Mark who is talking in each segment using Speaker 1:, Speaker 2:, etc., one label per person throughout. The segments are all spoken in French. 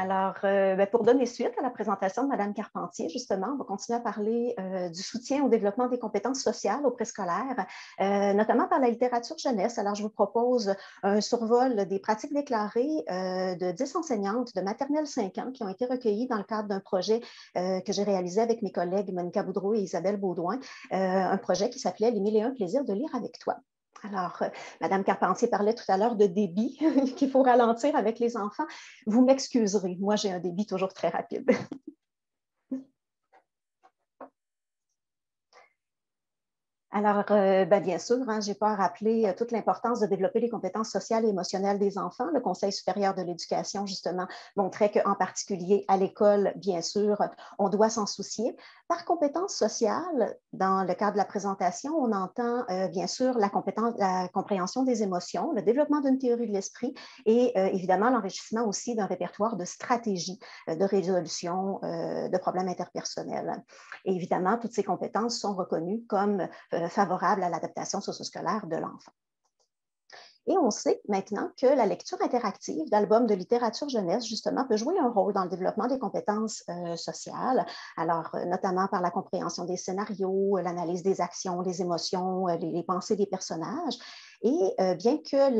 Speaker 1: Alors, pour donner suite à la présentation de Mme Carpentier, justement, on va continuer à parler du soutien au développement des compétences sociales au préscolaire, notamment par la littérature jeunesse. Alors, je vous propose un survol des pratiques déclarées de 10 enseignantes de maternelle 5 ans qui ont été recueillies dans le cadre d'un projet que j'ai réalisé avec mes collègues Monica Boudreau et Isabelle Baudouin, un projet qui s'appelait « Les 1001 plaisirs de lire avec toi ». Alors, Mme Carpentier parlait tout à l'heure de débit qu'il faut ralentir avec les enfants. Vous m'excuserez, moi j'ai un débit toujours très rapide. Alors, bien sûr, je n'ai pas à rappeler toute l'importance de développer les compétences sociales et émotionnelles des enfants. Le Conseil supérieur de l'éducation, justement, montrait qu'en particulier à l'école, bien sûr, on doit s'en soucier. Par compétences sociales, dans le cadre de la présentation, on entend bien sûr la compréhension des émotions, le développement d'une théorie de l'esprit et évidemment l'enrichissement aussi d'un répertoire de stratégies de résolution de problèmes interpersonnels. Et évidemment, toutes ces compétences sont reconnues comme favorable à l'adaptation socio-scolaire de l'enfant. Et on sait maintenant que la lecture interactive d'albums de littérature jeunesse, justement, peut jouer un rôle dans le développement des compétences sociales, alors notamment par la compréhension des scénarios, l'analyse des actions, les émotions, les pensées des personnages. Et bien que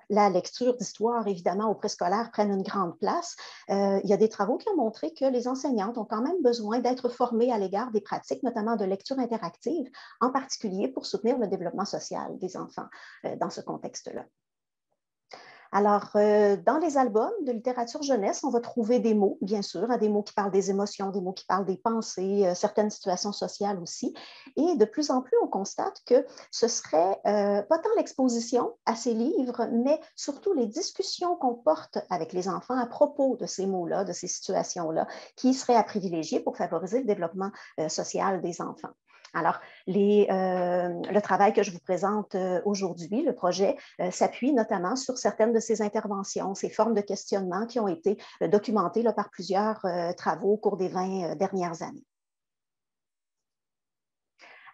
Speaker 1: la lecture d'histoire, évidemment, au préscolaire prenne une grande place, il y a des travaux qui ont montré que les enseignantes ont quand même besoin d'être formées à l'égard des pratiques, notamment de lecture interactive, en particulier pour soutenir le développement social des enfants dans ce contexte-là. Alors, dans les albums de littérature jeunesse, on va trouver des mots, bien sûr, des mots qui parlent des émotions, des mots qui parlent des pensées, certaines situations sociales aussi. Et de plus en plus, on constate que ce serait pas tant l'exposition à ces livres, mais surtout les discussions qu'on porte avec les enfants à propos de ces mots-là, de ces situations-là, qui seraient à privilégier pour favoriser le développement social des enfants. Alors, le travail que je vous présente aujourd'hui, le projet, s'appuie notamment sur certaines de ces interventions, ces formes de questionnement qui ont été documentées par plusieurs travaux au cours des 20 dernières années.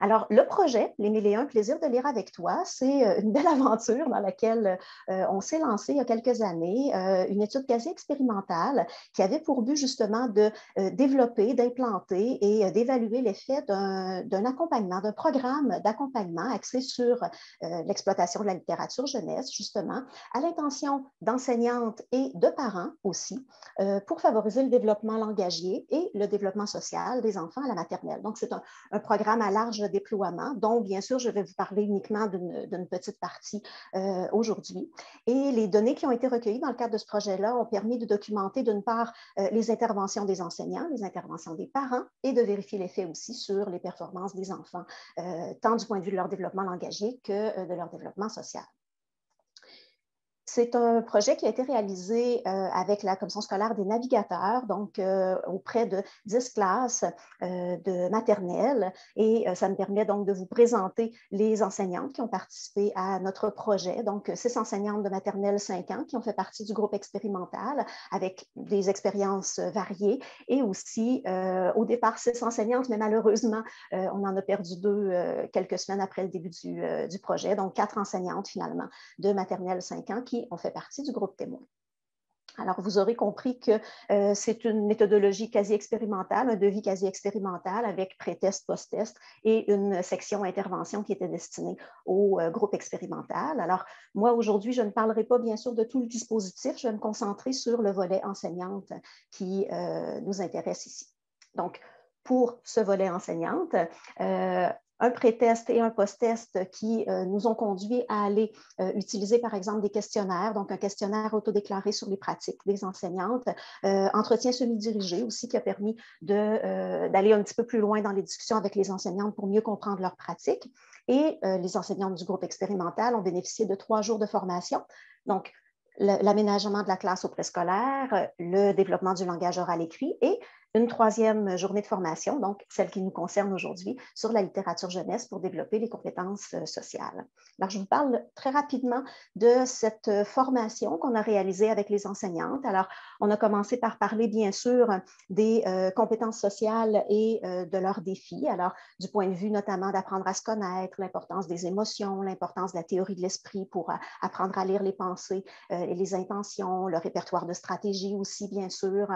Speaker 1: Alors, le projet, Les 1001 plaisirs de lire avec toi, c'est une belle aventure dans laquelle on s'est lancé il y a quelques années, une étude quasi expérimentale qui avait pour but justement de développer, d'implanter et d'évaluer l'effet d'un accompagnement, d'un programme d'accompagnement axé sur l'exploitation de la littérature jeunesse, justement, à l'intention d'enseignantes et de parents aussi, pour favoriser le développement langagier et le développement social des enfants à la maternelle. Donc, c'est un programme à large déploiement, dont bien sûr je vais vous parler uniquement d'une petite partie aujourd'hui. Et les données qui ont été recueillies dans le cadre de ce projet-là ont permis de documenter d'une part les interventions des enseignants, les interventions des parents et de vérifier l'effet aussi sur les performances des enfants, tant du point de vue de leur développement langagier que de leur développement social. C'est un projet qui a été réalisé avec la Commission scolaire des navigateurs, donc auprès de 10 classes de maternelle. Et ça me permet donc de vous présenter les enseignantes qui ont participé à notre projet. Donc, 6 enseignantes de maternelle 5 ans qui ont fait partie du groupe expérimental avec des expériences variées. Et aussi, au départ, 6 enseignantes, mais malheureusement, on en a perdu 2 quelques semaines après le début du projet. Donc, 4 enseignantes finalement de maternelle 5 ans qui ont fait partie du groupe témoin. Alors, vous aurez compris que c'est une méthodologie quasi expérimentale, un devis quasi expérimental avec pré-test, post-test et une section intervention qui était destinée au groupe expérimental. Alors, moi, aujourd'hui, je ne parlerai pas bien sûr de tout le dispositif, je vais me concentrer sur le volet enseignante qui nous intéresse ici. Donc, pour ce volet enseignante, un pré-test et un post-test qui nous ont conduit à aller utiliser, par exemple, des questionnaires, donc un questionnaire autodéclaré sur les pratiques des enseignantes, entretien semi-dirigé aussi qui a permis d'aller un petit peu plus loin dans les discussions avec les enseignantes pour mieux comprendre leurs pratiques. Et les enseignantes du groupe expérimental ont bénéficié de 3 jours de formation. Donc, l'aménagement de la classe au préscolaire, le développement du langage oral écrit et une troisième journée de formation, donc celle qui nous concerne aujourd'hui, sur la littérature jeunesse pour développer les compétences sociales. Alors, je vous parle très rapidement de cette formation qu'on a réalisée avec les enseignantes. Alors, on a commencé par parler, bien sûr, des compétences sociales et de leurs défis. Alors, du point de vue notamment d'apprendre à se connaître, l'importance des émotions, l'importance de la théorie de l'esprit pour apprendre à lire les pensées et les intentions, le répertoire de stratégie aussi, bien sûr,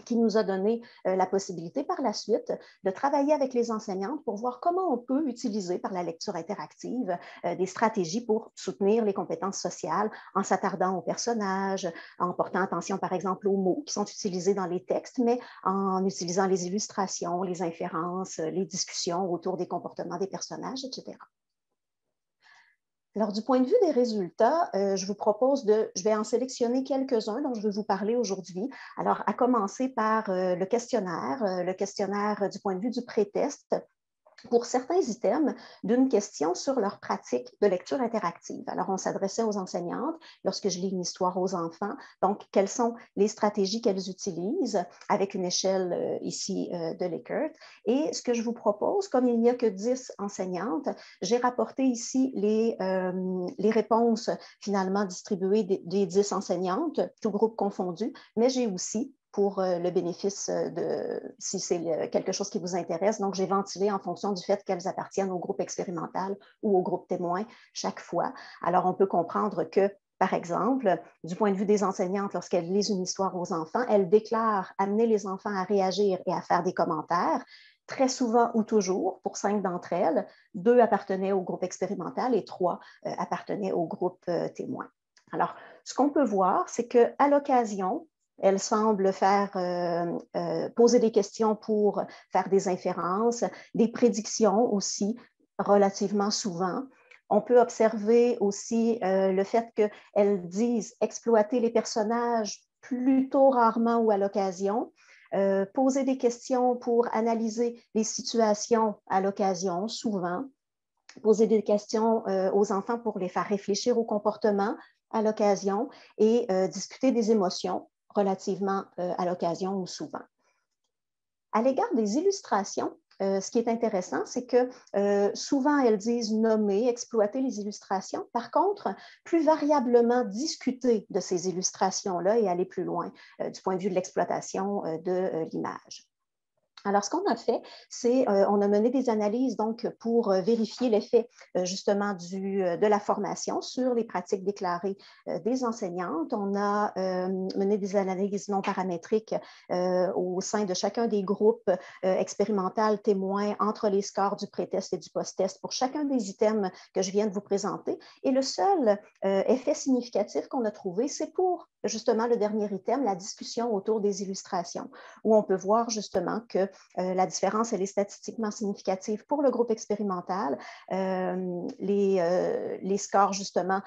Speaker 1: qui nous a donné la possibilité par la suite de travailler avec les enseignantes pour voir comment on peut utiliser par la lecture interactive des stratégies pour soutenir les compétences sociales en s'attardant aux personnages, en portant attention par exemple aux mots qui sont utilisés dans les textes, mais en utilisant les illustrations, les inférences, les discussions autour des comportements des personnages, etc. Alors, du point de vue des résultats, je vous propose je vais en sélectionner quelques-uns dont je vais vous parler aujourd'hui. Alors, à commencer par le questionnaire du point de vue du pré-test, pour certains items d'une question sur leur pratique de lecture interactive. Alors, on s'adressait aux enseignantes lorsque je lis une histoire aux enfants. Donc, quelles sont les stratégies qu'elles utilisent avec une échelle ici de Likert. Et ce que je vous propose, comme il n'y a que 10 enseignantes, j'ai rapporté ici les réponses finalement distribuées des 10 enseignantes, tout groupe confondu, mais j'ai aussi pour le bénéfice de, si c'est quelque chose qui vous intéresse. Donc, j'ai ventilé en fonction du fait qu'elles appartiennent au groupe expérimental ou au groupe témoin chaque fois. Alors, on peut comprendre que, par exemple, du point de vue des enseignantes, lorsqu'elles lisent une histoire aux enfants, elles déclarent amener les enfants à réagir et à faire des commentaires. Très souvent ou toujours, pour 5 d'entre elles, 2 appartenaient au groupe expérimental et 3 appartenaient au groupe témoin. Alors, ce qu'on peut voir, c'est qu'à l'occasion, elle semble poser des questions pour faire des inférences, des prédictions aussi, relativement souvent. On peut observer aussi le fait qu'elles disent exploiter les personnages plutôt rarement ou à l'occasion, poser des questions pour analyser les situations à l'occasion, souvent, poser des questions aux enfants pour les faire réfléchir au comportement à l'occasion et discuter des émotions relativement à l'occasion ou souvent. À l'égard des illustrations, ce qui est intéressant, c'est que souvent elles disent nommer, exploiter les illustrations. Par contre, plus variablement discuter de ces illustrations-là et aller plus loin du point de vue de l'exploitation de l'image. Alors, ce qu'on a fait, c'est on a mené des analyses donc, pour vérifier l'effet justement de la formation sur les pratiques déclarées des enseignantes. On a mené des analyses non paramétriques au sein de chacun des groupes expérimentaux témoins entre les scores du pré-test et du post-test pour chacun des items que je viens de vous présenter. Et le seul effet significatif qu'on a trouvé, c'est pour justement le dernier item, la discussion autour des illustrations, où on peut voir justement que la différence, elle est statistiquement significative pour le groupe expérimental. Les scores, justement,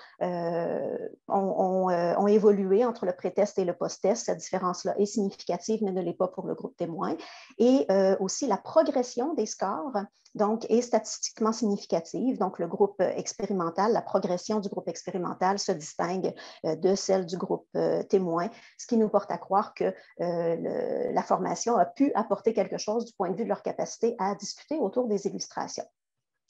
Speaker 1: ont évolué entre le pré-test et le post-test. Cette différence-là est significative, mais ne l'est pas pour le groupe témoin. Et aussi, la progression des scores donc, est statistiquement significative. Donc, le groupe expérimental, la progression du groupe expérimental se distingue de celle du groupe témoin, ce qui nous porte à croire que la formation a pu apporter quelque chose du point de vue de leur capacité à discuter autour des illustrations.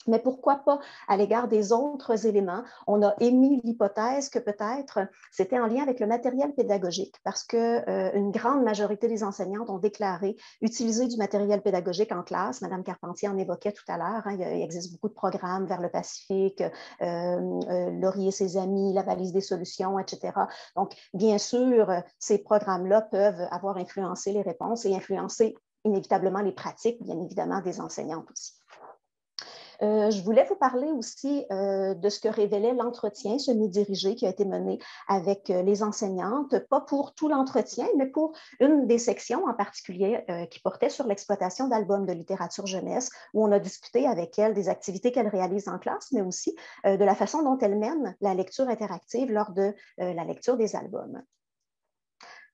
Speaker 1: Mais pourquoi pas à l'égard des autres éléments? On a émis l'hypothèse que peut-être c'était en lien avec le matériel pédagogique parce qu'une grande majorité des enseignantes ont déclaré utiliser du matériel pédagogique en classe. Madame Carpentier en évoquait tout à l'heure. Hein, il existe beaucoup de programmes vers le Pacifique, Laurier et ses amis, la valise des solutions, etc. Donc, bien sûr, ces programmes-là peuvent avoir influencé les réponses et influencer inévitablement les pratiques, bien évidemment, des enseignantes aussi. Je voulais vous parler aussi de ce que révélait l'entretien semi-dirigé qui a été mené avec les enseignantes, pas pour tout l'entretien, mais pour une des sections en particulier qui portait sur l'exploitation d'albums de littérature jeunesse, où on a discuté avec elles des activités qu'elles réalisent en classe, mais aussi de la façon dont elles mènent la lecture interactive lors de la lecture des albums.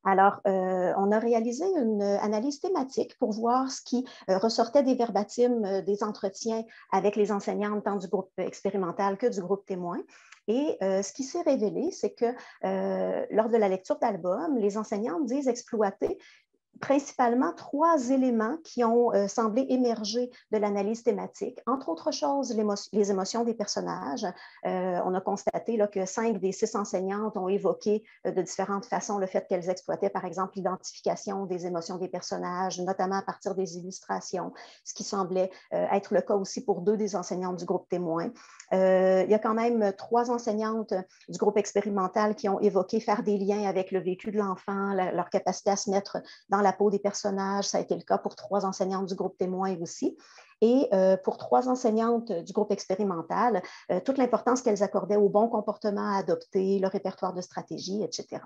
Speaker 1: Alors, on a réalisé une analyse thématique pour voir ce qui ressortait des verbatims des entretiens avec les enseignantes tant du groupe expérimental que du groupe témoin. Et ce qui s'est révélé, c'est que lors de la lecture d'albums, les enseignantes disent exploiter principalement 3 éléments qui ont semblé émerger de l'analyse thématique. Entre autres choses, les émotions des personnages. On a constaté là, que 5 des 6 enseignantes ont évoqué de différentes façons le fait qu'elles exploitaient, par exemple, l'identification des émotions des personnages, notamment à partir des illustrations, ce qui semblait être le cas aussi pour 2 des enseignantes du groupe témoin. Il y a quand même 3 enseignantes du groupe expérimental qui ont évoqué faire des liens avec le vécu de l'enfant, leur capacité à se mettre dans la peau des personnages. Ça a été le cas pour 3 enseignantes du groupe témoin aussi. Et pour 3 enseignantes du groupe expérimental, toute l'importance qu'elles accordaient au bon comportement à adopter, le répertoire de stratégies, etc.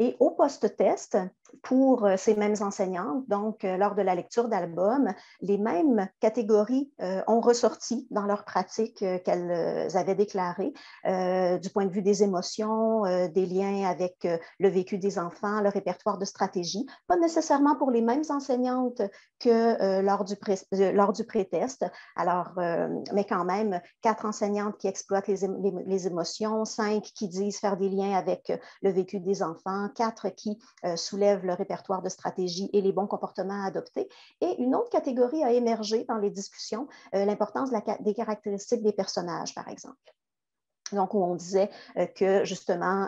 Speaker 1: Et au post-test, pour ces mêmes enseignantes, donc lors de la lecture d'albums, les mêmes catégories ont ressorti dans leur pratique qu'elles avaient déclarées, du point de vue des émotions, des liens avec le vécu des enfants, le répertoire de stratégie, pas nécessairement pour les mêmes enseignantes que lors du pré-test. Alors, mais quand même, 4 enseignantes qui exploitent les émotions, 5 qui disent faire des liens avec le vécu des enfants, 4 qui soulèvent le répertoire de stratégie et les bons comportements à adopter. Et une autre catégorie a émergé dans les discussions, l'importance des caractéristiques des personnages, par exemple. Donc, où on disait que, justement,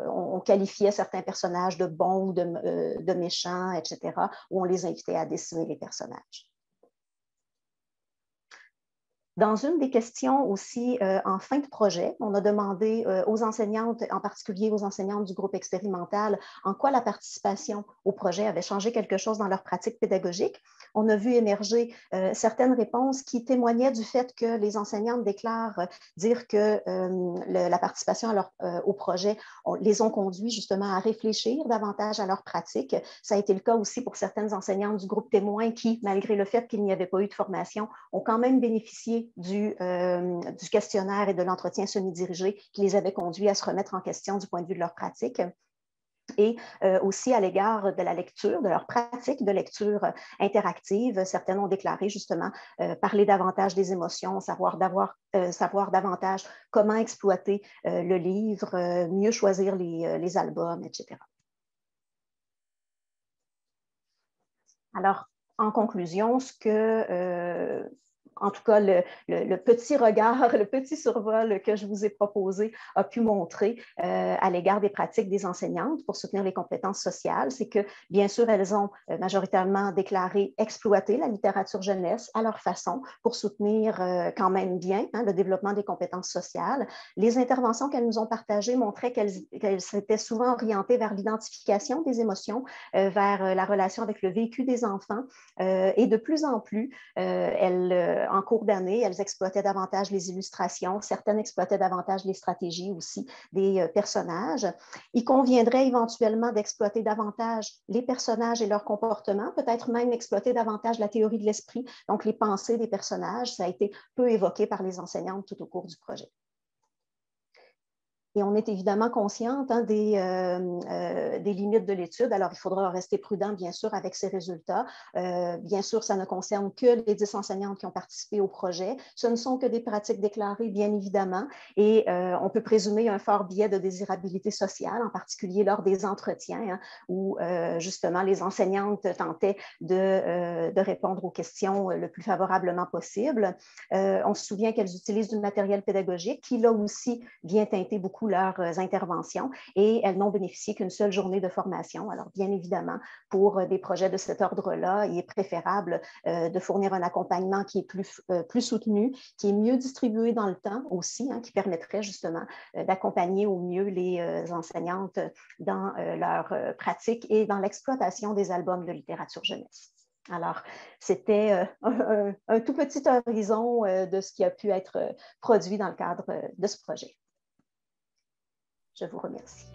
Speaker 1: on qualifiait certains personnages de bons ou de méchants, etc., où on les invitait à dessiner les personnages. Dans une des questions aussi en fin de projet, on a demandé aux enseignantes, en particulier aux enseignantes du groupe expérimental, en quoi la participation au projet avait changé quelque chose dans leur pratique pédagogique. On a vu émerger certaines réponses qui témoignaient du fait que les enseignantes déclarent dire que la participation au projet les ont conduits justement à réfléchir davantage à leur pratique. Ça a été le cas aussi pour certaines enseignantes du groupe témoin qui, malgré le fait qu'il n'y avait pas eu de formation, ont quand même bénéficié du questionnaire et de l'entretien semi-dirigé qui les avait conduits à se remettre en question du point de vue de leur pratique. Et aussi à l'égard de la lecture, de leur pratique de lecture interactive. Certaines ont déclaré justement parler davantage des émotions, savoir davantage comment exploiter le livre, mieux choisir les albums, etc. Alors, en conclusion, en tout cas, le petit regard, le petit survol que je vous ai proposé a pu montrer à l'égard des pratiques des enseignantes pour soutenir les compétences sociales, c'est que, bien sûr, elles ont majoritairement déclaré exploiter la littérature jeunesse à leur façon pour soutenir quand même bien le développement des compétences sociales. Les interventions qu'elles nous ont partagées montraient qu'elles s'étaient souvent orientées vers l'identification des émotions, vers la relation avec le vécu des enfants, et de plus en plus, en cours d'année, elles exploitaient davantage les illustrations, certaines exploitaient davantage les stratégies aussi des personnages. Il conviendrait éventuellement d'exploiter davantage les personnages et leur comportement, peut-être même exploiter davantage la théorie de l'esprit, donc les pensées des personnages. Ça a été peu évoqué par les enseignantes tout au cours du projet. Et on est évidemment consciente des limites de l'étude. Alors, il faudra rester prudent, bien sûr, avec ces résultats. Bien sûr, ça ne concerne que les 10 enseignantes qui ont participé au projet. Ce ne sont que des pratiques déclarées, bien évidemment. Et on peut présumer un fort biais de désirabilité sociale, en particulier lors des entretiens, où justement les enseignantes tentaient de répondre aux questions le plus favorablement possible. On se souvient qu'elles utilisent du matériel pédagogique qui, là aussi, vient teinter beaucoup leurs interventions et elles n'ont bénéficié qu'une seule journée de formation. Alors, bien évidemment, pour des projets de cet ordre-là, il est préférable de fournir un accompagnement qui est plus soutenu, qui est mieux distribué dans le temps aussi, qui permettrait justement d'accompagner au mieux les enseignantes dans leur pratique et dans l'exploitation des albums de littérature jeunesse. Alors, c'était un tout petit horizon de ce qui a pu être produit dans le cadre de ce projet. Je vous remercie.